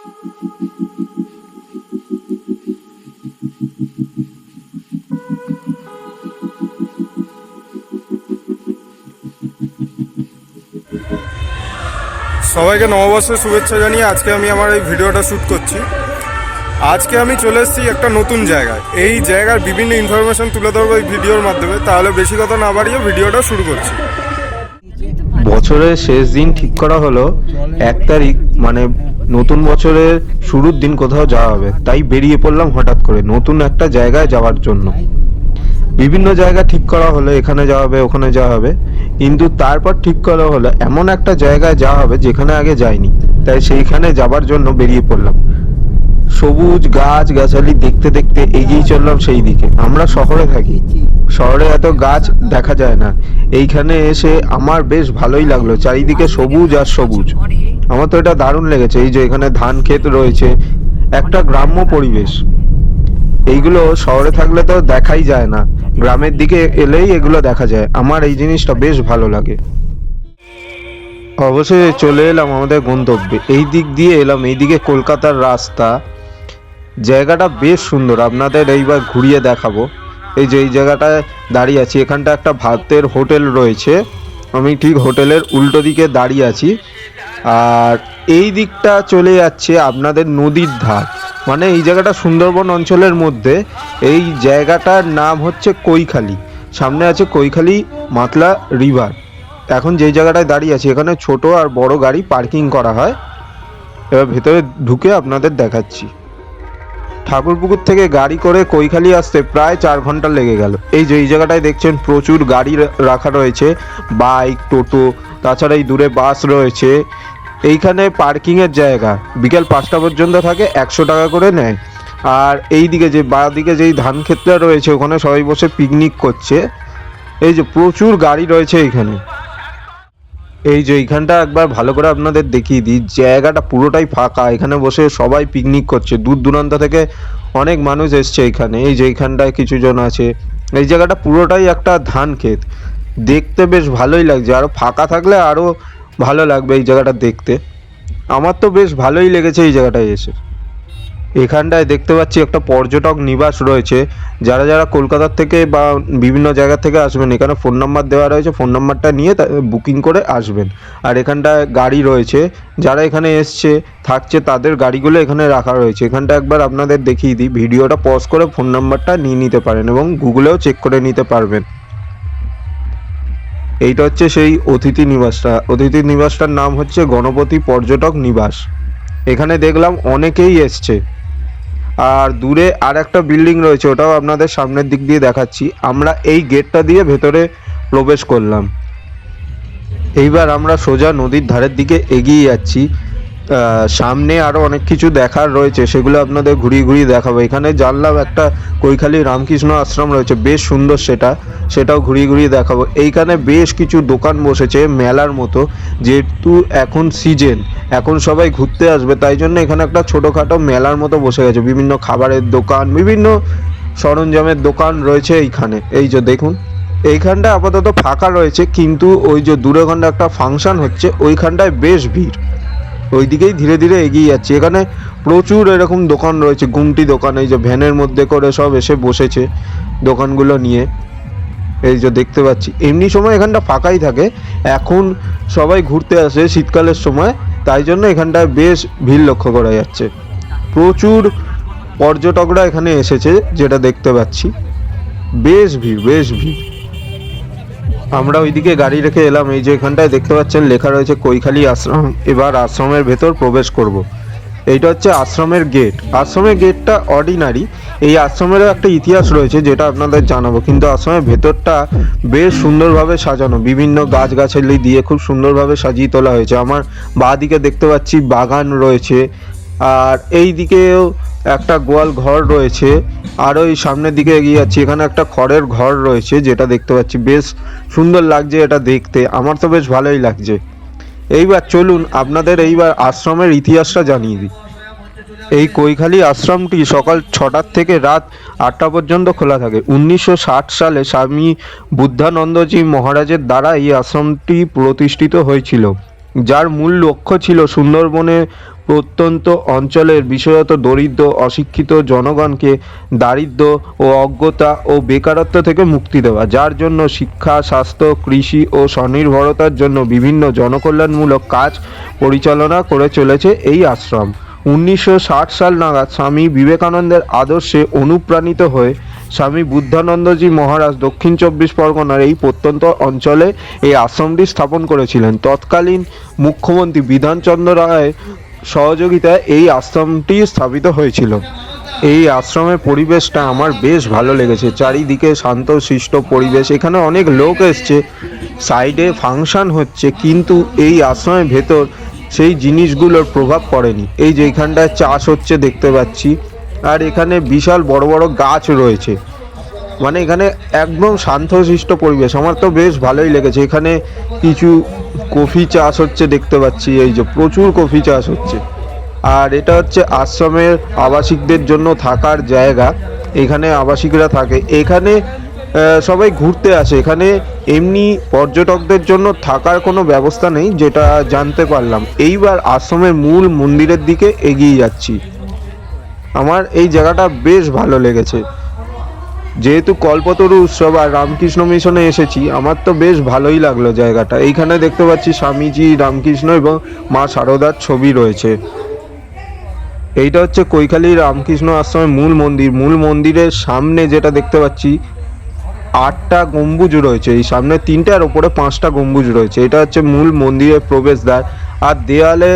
সবাইকে নববর্ষের শুভেচ্ছা জানিয়ে আজকে আমি আমার এই ভিডিওটা শ্যুট করছি। আজকে আমি চলে এসেছি একটা নতুন জায়গায়। এই জায়গার বিভিন্ন ইনফরমেশন তুলে ধরবো এই ভিডিওর মাধ্যমে। তাহলে বেশি কথা না বাড়িয়ে ভিডিওটা শুরু করছি। বছরের শেষ দিন ঠিক করা হলো 1 তারিখ, মানে নতুন বছরের শুরুর দিন কোথাও যাওয়া হবে। তাই বেরিয়ে পড়লাম হঠাৎ করে নতুন একটা জায়গায় যাওয়ার জন্য। বিভিন্ন জায়গা ঠিক করা হলো, এখানে যাওয়া হবে ওখানে যাওয়া হবে, কিন্তু তারপর ঠিক করা হলো এমন একটা জায়গায় যাওয়া হবে যেখানে আগে যাইনি। তাই সেইখানে যাবার জন্য বেরিয়ে পড়লাম। সবুজ গাছ গাছালি দেখতে দেখতে এগিয়ে চললাম সেই দিকে। আমরা শহরে থাকি, শহরে এত গাছ দেখা যায় না। এইখানে এসে আমার বেশ ভালোই লাগলো, চারিদিকে সবুজ আর সবুজ। আমার তো এটা দারুণ লেগেছে। এই যে এখানে ধান ক্ষেত রয়েছে, একটা গ্রাম্য পরিবেশ। এইগুলো শহরে থাকলে তো দেখাই যায় না, গ্রামের দিকে এলেই এগুলো দেখা যায়। আমার এই জিনিসটা বেশ ভালো লাগে। অবশ্যই চলে এলাম আমাদের গন্তব্যে। এই দিক দিয়ে এলাম, এইদিকে কলকাতার রাস্তা। জায়গাটা বেশ সুন্দর, আপনাদের এইবার ঘুরিয়ে দেখাবো। এই যে এই জায়গাটায় দাঁড়িয়ে আছি, এখানটা একটা ভাতের হোটেল রয়েছে। আমি ঠিক হোটেলের উল্টো দিকে দাঁড়িয়ে আছি। আর এই দিকটা চলে যাচ্ছে আপনাদের নদীর ধার, মানে এই জায়গাটা সুন্দরবন অঞ্চলের মধ্যে। এই জায়গাটার নাম হচ্ছে কৈখালি। সামনে আছে কৈখালি মাতলা রিভার। এখন যেই জায়গাটায় দাঁড়িয়ে আছি এখানে ছোট আর বড় গাড়ি পার্কিং করা হয়। এবার ভেতরে ঢুকে আপনাদের দেখাচ্ছি। ঠাকুরপুকুর থেকে গাড়ি করে কৈখালি আসতে প্রায় 4 ঘন্টা লেগে গেল। এই যে এই জায়গাটায় দেখছেন প্রচুর গাড়ি রাখা রয়েছে, বাইক, টোটো, তাছাড়া এই দূরে বাস রয়েছে। এইখানে পার্কিংয়ের জায়গা বিকেল 5টা পর্যন্ত থাকে, 100 টাকা করে নেয়। আর এই দিকে যে বাঁ দিকে যেই ধান ক্ষেতটা রয়েছে ওখানে সবাই বসে পিকনিক করছে। এই যে প্রচুর গাড়ি রয়েছে এইখানে। এই যে এইখানটা একবার ভালো করে আপনাদের দেখিয়ে দিই, জায়গাটা পুরোটাই ফাঁকা। এখানে বসে সবাই পিকনিক করছে, দূর দূরান্ত থেকে অনেক মানুষ এসছে এখানে। এই যে এইখানটায় কিছু জন আছে। এই জায়গাটা পুরোটাই একটা ধান ক্ষেত, দেখতে বেশ ভালোই লাগছে। আরো ফাঁকা থাকলে আরো ভালো লাগবে এই জায়গাটা দেখতে। আমার তো বেশ ভালোই লেগেছে এই জায়গাটায় এসে। এখানটায় দেখতে পাচ্ছি একটা পর্যটক নিবাস রয়েছে। যারা যারা কলকাতার থেকে বা বিভিন্ন জায়গা থেকে আসবেন, এখানে ফোন নাম্বার দেওয়া রয়েছে, ফোন নাম্বারটা নিয়ে বুকিং করে আসবেন। আর এখানটায় গাড়ি রয়েছে, যারা এখানে এসছে থাকছে তাদের গাড়িগুলো এখানে রাখা রয়েছে। এখানটা একবার আপনাদের দেখিয়ে দিই, ভিডিওটা পজ করে ফোন নাম্বারটা নিয়ে নিতে পারেন এবং গুগলেও চেক করে নিতে পারবেন। এইটা হচ্ছে সেই অতিথি নিবাসটা। অতিথি নিবাসটার নাম হচ্ছে গণপতি পর্যটক নিবাস। এখানে দেখলাম অনেকেই এসছে। আর দূরে আর একটা বিল্ডিং রয়েছে, ওটাও আপনাদের সামনের দিক দিয়ে দেখাচ্ছি। আমরা এই গেটটা দিয়ে ভেতরে প্রবেশ করলাম। এইবার আমরা সোজা নদীর ধারের দিকে এগিয়ে যাচ্ছি। সামনে আরো অনেক কিছু দেখার রয়েছে, সেগুলো আপনাদের ঘুরিয়ে ঘুরিয়ে দেখাবো। এখানে জানলাম একটা কৈখালি রামকৃষ্ণ আশ্রম রয়েছে, বেশ সুন্দর। সেটাও ঘুরিয়ে ঘুরিয়ে দেখাবো। এইখানে বেশ কিছু দোকান বসেছে মেলার মতো, যেহেতু এখন সিজন, এখন সবাই ঘুরতে আসবে, তাই জন্য এখানে একটা ছোটোখাটো মেলার মতো বসে গেছে। বিভিন্ন খাবারের দোকান, বিভিন্ন সরঞ্জামের দোকান রয়েছে এইখানে। এই যে দেখুন, এইখানটা আপাতত ফাঁকা রয়েছে, কিন্তু ওই যে দূরে ওখানটা একটা ফাংশন হচ্ছে, ওইখানটায় বেশ ভিড়। ওইদিকেই ধীরে ধীরে এগিয়ে যাচ্ছে। এখানে প্রচুর এরকম দোকান রয়েছে, গুমটি দোকান। এই যে ভ্যানের মধ্যে করে সব এসে বসেছে দোকানগুলো নিয়ে। এই যে দেখতে পাচ্ছি, এমনি সময় এখানটা ফাঁকাই থাকে, এখন সবাই ঘুরতে আসে শীতকালের সময়, তাই জন্য এখানটায় বেশ ভিড় লক্ষ্য করা যাচ্ছে। প্রচুর পর্যটকরা এখানে এসেছে, যেটা দেখতে পাচ্ছি। বেশ ভিড়, বেশ ভিড়। আমরা ওইদিকে গাড়ি রেখে এলাম। এই যে এখানটায় দেখতে পাচ্ছেন লেখা রয়েছে কৈখালি আশ্রম। এবার আশ্রমের ভেতর প্রবেশ করব। এইটা হচ্ছে আশ্রমের গেট। আশ্রমের গেটটা অর্ডিনারি। এই আশ্রমেরও একটা ইতিহাস রয়েছে, যেটা আপনাদের জানাবো। কিন্তু আশ্রমের ভেতরটা বেশ সুন্দরভাবে সাজানো, বিভিন্ন গাছগাছালি দিয়ে খুব সুন্দরভাবে সাজিয়ে তোলা হয়েছে। আমার বাঁ দিকে দেখতে পাচ্ছি বাগান রয়েছে, আর এই দিকেও একটা গোয়াল ঘর রয়েছে। আর ওই সামনের দিকে এগিয়ে যাচ্ছি, এখানে একটা খড়ের ঘর রয়েছে, যেটা দেখতে পাচ্ছি বেশ সুন্দর লাগছে এটা দেখতে। আমার তো বেশ ভালোই লাগছে। এইবার চলুন আপনাদের এইবার আশ্রমের ইতিহাসটা জানিয়ে দিই। এই কৈখালি আশ্রমটি সকাল 6টা থেকে রাত 8টা পর্যন্ত খোলা থাকে। 1960 সালে স্বামী বুদ্ধানন্দজি মহারাজের দ্বারা এই আশ্রমটি প্রতিষ্ঠিত হয়েছিল। যার মূল লক্ষ্য ছিল সুন্দরবনে প্রত্যন্ত অঞ্চলের বিশেষত দরিদ্র অশিক্ষিত জনগণকে দারিদ্র্য ও অজ্ঞতা ও বেকারত্ব থেকে মুক্তি দেওয়া, যার জন্য শিক্ষা, স্বাস্থ্য, কৃষি ও স্বনির্ভরতার জন্য বিভিন্ন জনকল্যাণমূলক কাজ পরিচালনা করে চলেছে এই আশ্রম। 1960 সাল নাগাদ স্বামী বিবেকানন্দের আদর্শে অনুপ্রাণিত হয়ে স্বামী বুদ্ধানন্দজি মহারাজ দক্ষিণ 24 পরগনার এই প্রত্যন্ত অঞ্চলে এই আশ্রমটি স্থাপন করেছিলেন। তৎকালীন মুখ্যমন্ত্রী বিধানচন্দ্র রায়ের সহযোগিতায় এই আশ্রমটি স্থাপিত হয়েছিল। এই আশ্রমের পরিবেশটা আমার বেশ ভালো লেগেছে, চারিদিকে শান্তশিষ্ট পরিবেশ, এখানে অনেক লোক এসছে, সাইডে ফাংশন হচ্ছে, কিন্তু এই আশ্রমের ভেতর সেই জিনিসগুলোর প্রভাব পড়েনি। এই যে এখানটায় চাষ হচ্ছে দেখতে পাচ্ছি, আর এখানে বিশাল বড় বড় গাছ রয়েছে, মানে এখানে একদম শান্তশিষ্ট পরিবেশ, আমার তো বেশ ভালোই লেগেছে। এখানে কিছু কফি চাষ হচ্ছে দেখতে পাচ্ছি, এই যে প্রচুর কফি চাষ হচ্ছে। আর এটা হচ্ছে আশ্রমের আবাসিকদের জন্য থাকার জায়গা, এখানে আবাসিকরা থাকে, এখানে সবাই ঘুরতে আসে, এখানে এমনি পর্যটকদের জন্য থাকার কোনো ব্যবস্থা নেই, যেটা জানতে পারলাম। এইবার আশ্রমের মূল মন্দিরের দিকে এগিয়ে যাচ্ছি। আমার এই জায়গাটা বেশ ভালো লেগেছে, যেহেতু কল্পতরু উৎসব আর রামকৃষ্ণ মিশনে এসেছি, আমার তো বেশ ভালোই লাগলো জায়গাটা। এইখানে দেখতে পাচ্ছি স্বামীজি, রামকৃষ্ণ এবং মা শারদার ছবি রয়েছে। এইটা হচ্ছে কৈখালী রামকৃষ্ণ আশ্রমের মূল মন্দির। মূল মন্দিরের সামনে যেটা দেখতে পাচ্ছি 8টা গম্বুজ রয়েছে, এই সামনে 3টে আর ওপরে 5টা গম্বুজ রয়েছে। এটা হচ্ছে মূল মন্দিরের প্রবেশদ্বার। আর দেয়ালে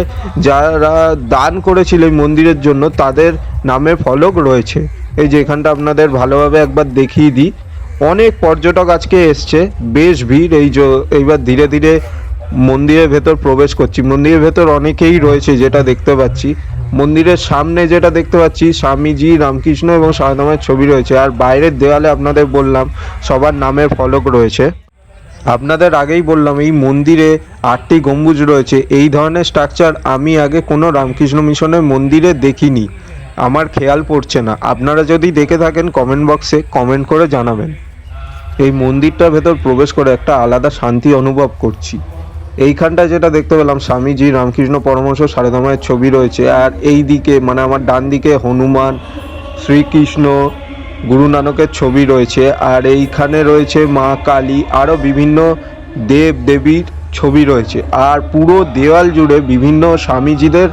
যারা দান করেছিল এই মন্দিরের জন্য তাদের নামের ফলক রয়েছে। এই যে এখানটা আপনাদের ভালোভাবে একবার দেখিয়ে দিই, অনেক পর্যটক আজকে এসছে, বেশ ভিড়। এইবার ধীরে ধীরে মন্দিরের ভেতর প্রবেশ করছি। মন্দিরের ভেতর অনেকেই রয়েছে যেটা দেখতে পাচ্ছি। মন্দিরের সামনে যেটা দেখতে পাচ্ছি স্বামীজি, রামকৃষ্ণ এবং সারদামায়ের ছবি রয়েছে। আর বাইরের দেওয়ালে আপনাদের বললাম সবার নামের ফলক রয়েছে। আপনাদের আগেই বললাম এই মন্দিরে 8টি গম্বুজ রয়েছে। এই ধরনের স্ট্রাকচার আমি আগে কোনো রামকৃষ্ণ মিশনের মন্দিরে দেখিনি, আমার খেয়াল পড়ছে না। আপনারা যদি দেখে থাকেন কমেন্ট বক্সে কমেন্ট করে জানাবেন। এই মন্দিরটার ভেতর প্রবেশ করে একটা আলাদা শান্তি অনুভব করছি। এইখানটা যেটা দেখতে পেলাম স্বামীজি, রামকৃষ্ণ পরমহংস, সারদা মায়ের ছবি রয়েছে। আর এই দিকে মানে আমার ডান দিকে হনুমান, শ্রীকৃষ্ণ, গুরু নানকের ছবি রয়েছে। আর এইখানে রয়েছে মা কালী, আরও বিভিন্ন দেব দেবীর ছবি রয়েছে। আর পুরো দেওয়াল জুড়ে বিভিন্ন স্বামীজিদের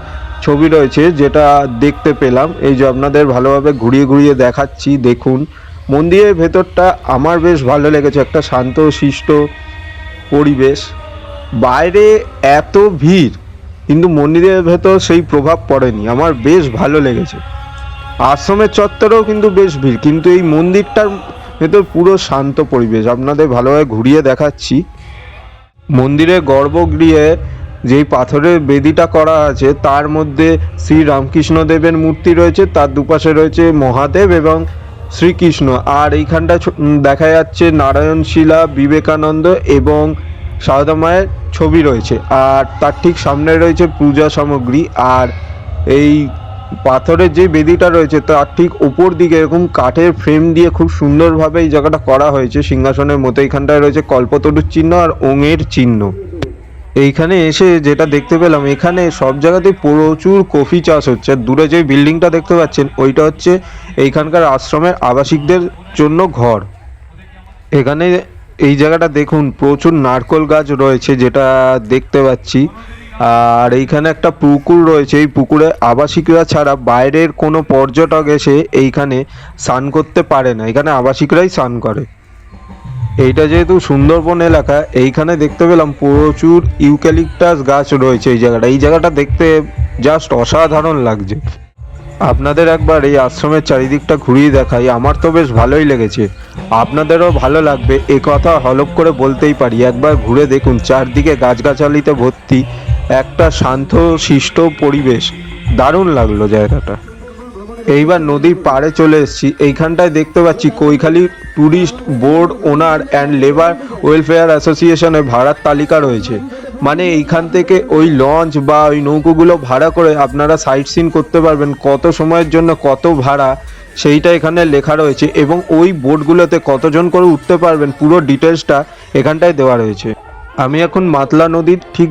ছবি রয়েছে যেটা দেখতে পেলাম। এই যে আপনাদের ভালোভাবে ঘুরিয়ে ঘুরিয়ে দেখাচ্ছি, দেখুন মন্দিরের ভেতরটা আমার বেশ ভালো লেগেছে, একটা শান্তশিষ্ট পরিবেশ। বাইরে এত ভিড় কিন্তু মন্দিরের ভেতর সেই প্রভাব পড়েনি, আমার বেশ ভালো লেগেছে। আশ্রমের চত্বরেও কিন্তু বেশ ভিড়, কিন্তু এই মন্দিরটার ভেতর পুরো শান্ত পরিবেশ। আপনাদের ভালোভাবে ঘুরিয়ে দেখাচ্ছি। মন্দিরের গর্ভগৃহে যেই পাথরের বেদিটা করা আছে তার মধ্যে শ্রী রামকৃষ্ণ দেবের মূর্তি রয়েছে, তার দুপাশে রয়েছে মহাদেব এবং শ্রীকৃষ্ণ। আর এইখানটা দেখা যাচ্ছে নারায়ণ শিলা, বিবেকানন্দ এবং সারদা মায়ের ছবি রয়েছে। আর তার ঠিক সামনে রয়েছে পূজা সামগ্রী। আর এই পাথরের যে বেদিটা রয়েছে তার ঠিক উপর দিকে এরকম কাঠের ফ্রেম দিয়ে খুব সুন্দরভাবে এই জায়গাটা করা হয়েছে সিংহাসনের মতো। এইখানটায় রয়েছে কল্পতরুর চিহ্ন আর ওঙের চিহ্ন। এইখানে এসে যেটা দেখতে পেলাম, এখানে সব জায়গাতেই প্রচুর কফি চাষ হচ্ছে। আর দূরে যে বিল্ডিংটা দেখতে পাচ্ছেন ওইটা হচ্ছে এইখানকার আশ্রমের আবাসিকদের জন্য ঘর। এখানে এই জায়গাটা দেখুন প্রচুর নারকেল গাছ রয়েছে যেটা দেখতে পাচ্ছি। আর এইখানে একটা পুকুর রয়েছে, এই পুকুরে আবাসিকরা ছাড়া বাইরের কোনো পর্যটক এসে এইখানে স্নান করতে পারে না, এখানে আবাসিকরাই স্নান করে। এইটা যেহেতু সুন্দরবন এলাকা, এইখানে দেখতে পেলাম প্রচুর ইউক্যালিপটাস গাছ রয়েছে। এই জায়গাটা দেখতে জাস্ট অসাধারণ লাগছে। আপনাদের একবার এই আশ্রমের চারিদিকটা ঘুরিয়ে দেখাই, আমার তো বেশ ভালোই লেগেছে, আপনাদেরও ভালো লাগবে এ কথা হলফ করে বলতেই পারি। একবার ঘুরে দেখুন, চারদিকে গাছগাছালিতে ভর্তি, একটা শান্ত শিষ্ট পরিবেশ, দারুণ লাগলো জায়গাটা। এইবার নদীর পাড়ে চলে এসেছি। এইখানটায় দেখতে পাচ্ছি Kaikhali tourist board owner and labour welfare অ্যাসোসিয়েশনের ভাড়ার তালিকা রয়েছে। মানে এইখান থেকে ওই লঞ্চ বা ওই নৌকোগুলো ভাড়া করে আপনারা সাইট সিন করতে পারবেন, কত সময়ের জন্য কত ভাড়া সেইটা এখানে লেখা রয়েছে, এবং ওই বোটগুলোতে কতজন করে উঠতে পারবেন পুরো ডিটেলসটা এখানটায় দেওয়া রয়েছে। আমি এখন মাতলা নদীর ঠিক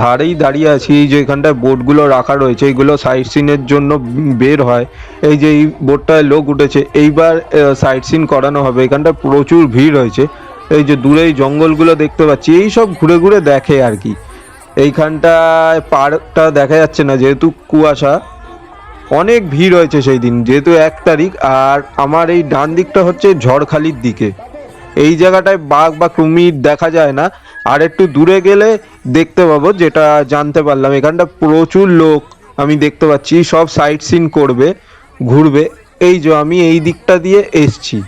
ধারেই দাঁড়িয়ে আছি। এই যে এখানটায় বোটগুলো রাখা রয়েছে, এইগুলো সাইট সিনের জন্য বের হয়। এই যে এই বোটটায় লোক উঠেছে, এইবার সাইট সিন করানো হবে। এখানটায় প্রচুর ভিড় হয়েছে। এই যে দূরে এই জঙ্গলগুলো দেখতে পাচ্ছি, এই সব ঘুরে ঘুরে দেখে আর কি। এইখানটায় পার্কটা দেখা যাচ্ছে না যেহেতু কুয়াশা। অনেক ভিড় হয়েছে সেই দিন, যেহেতু 1 তারিখ। আর আমার এই ডান দিকটা হচ্ছে ঝড়খালির দিকে। এই জায়গাটায় বাঘ বা কুমির দেখা যায় না, আর একটু দূরে গেলে দেখতে পাবো, যেটা জানতে পারলাম। এখানটা প্রচুর লোক আমি দেখতে পাচ্ছি, সব সাইট সিন করবে, ঘুরবে। এই যে আমি এই দিকটা দিয়ে এসছি,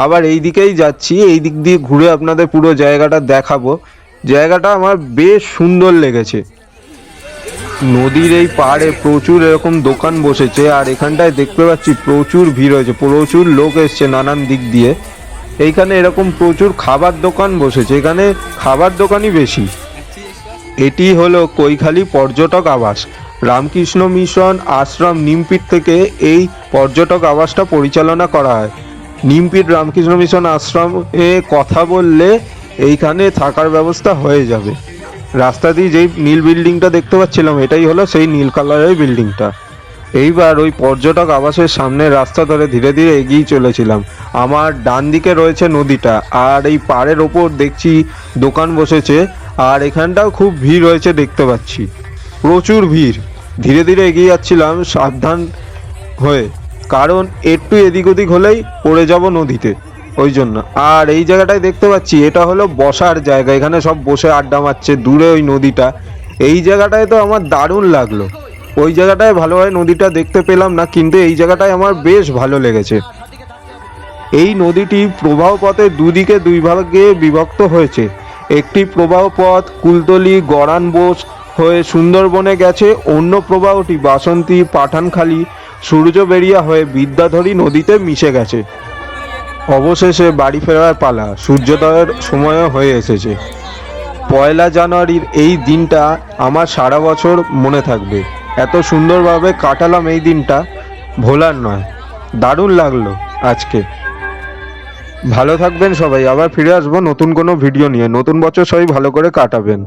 আবার এই দিকেই যাচ্ছি। এই দিক দিয়ে ঘুরে আপনাদের পুরো জায়গাটা দেখাবো। জায়গাটা আমার বেশ সুন্দর লেগেছে। নদীর এই পাড়ে প্রচুর এরকম দোকান বসেছে, আর এখানটায় দেখতে পাচ্ছি প্রচুর ভিড় হয়েছে, প্রচুর লোক এসছে নানান দিক দিয়ে। এইখানে এরকম প্রচুর খাবার দোকান বসেছে, এখানে খাবার দোকানই বেশি। এটি হলো কৈখালী পর্যটক আবাস। রামকৃষ্ণ মিশন আশ্রম নিমপিট থেকে এই পর্যটক আবাসটা পরিচালনা করা হয়। নিমপিট রামকৃষ্ণ মিশন আশ্রমে কথা বললে এইখানে থাকার ব্যবস্থা হয়ে যাবে। রাস্তা দিয়ে যেই নীল বিল্ডিংটা দেখতে পাচ্ছিলাম, এটাই হলো সেই নীল কালারের বিল্ডিংটা। এইবার ওই পর্যটক আবাসের সামনে রাস্তা ধরে ধীরে ধীরে এগিয়ে চলেছিলাম। আমার ডান দিকে রয়েছে নদীটা, আর এই পাড়ের ওপর দেখছি দোকান বসেছে, আর এখানটাও খুব ভিড় হয়েছে দেখতে পাচ্ছি, প্রচুর ভিড়। ধীরে ধীরে এগিয়ে যাচ্ছিলাম সাবধান হয়ে, কারণ একটু এদিক ওদিক হলেই পড়ে যাব নদীতে, ওই জন্য। আর এই জায়গাটায় দেখতে পাচ্ছি এটা হলো বসার জায়গা, এখানে সব বসে আড্ডা মারছে, দূরে ওই নদীটা। এই জায়গাটায় তো আমার দারুণ লাগলো। ওই জায়গাটায় ভালোভাবে নদীটা দেখতে পেলাম না, কিন্তু এই জায়গাটায় আমার বেশ ভালো লেগেছে। এই নদীটি প্রবাহ পথে দুদিকে 2 ভাগে বিভক্ত হয়েছে। একটি প্রবাহ পথ কুলতলি গড়ান বোস হয়ে সুন্দরবনে গেছে, অন্য প্রবাহটি বাসন্তী পাঠানখালী সূর্যবেড়িয়া হয়ে বিদ্যাধরী নদীতে মিশে গেছে। অবশেষে বাড়ি ফেরার পালা, সূর্যোদয়ের সময়ও হয়ে এসেছে। 1 জানুয়ারির এই দিনটা আমার সারা বছর মনে থাকবে। এত সুন্দরভাবে কাটালাম এই দিনটা, ভোলার নয়। দারুণ লাগলো আজকে। ভালো থাকবেন সবাই, আবার ফিরে আসবো নতুন কোনো ভিডিও নিয়ে। নতুন বছর সবাই ভালো করে কাটাবেন।